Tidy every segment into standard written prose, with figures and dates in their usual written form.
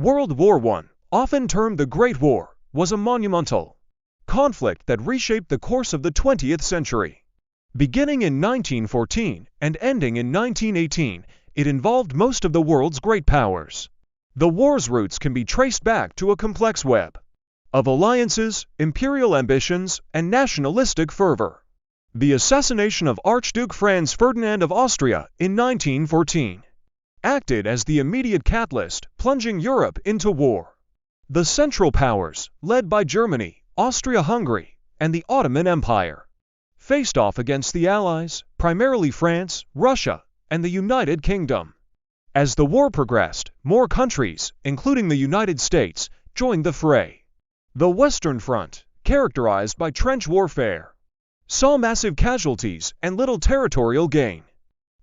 World War I, often termed the Great War, was a monumental conflict that reshaped the course of the 20th century. Beginning in 1914 and ending in 1918, it involved most of the world's great powers. The war's roots can be traced back to a complex web of alliances, imperial ambitions, and nationalistic fervor. The assassination of Archduke Franz Ferdinand of Austria in 1914 acted as the immediate catalyst, plunging Europe into war. The Central Powers, led by Germany, Austria-Hungary, and the Ottoman Empire, faced off against the Allies, primarily France, Russia, and the United Kingdom. As the war progressed, more countries, including the United States, joined the fray. The Western Front, characterized by trench warfare, saw massive casualties and little territorial gain.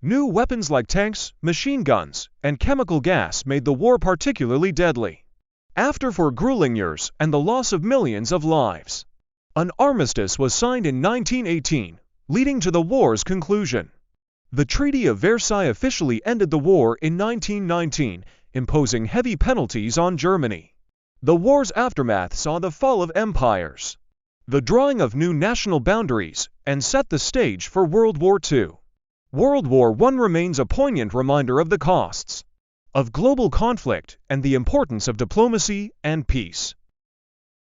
New weapons like tanks, machine guns, and chemical gas made the war particularly deadly. After 4 grueling years and the loss of millions of lives, an armistice was signed in 1918, leading to the war's conclusion. The Treaty of Versailles officially ended the war in 1919, imposing heavy penalties on Germany. The war's aftermath saw the fall of empires, the drawing of new national boundaries, and set the stage for World War II. World War I remains a poignant reminder of the costs of global conflict and the importance of diplomacy and peace.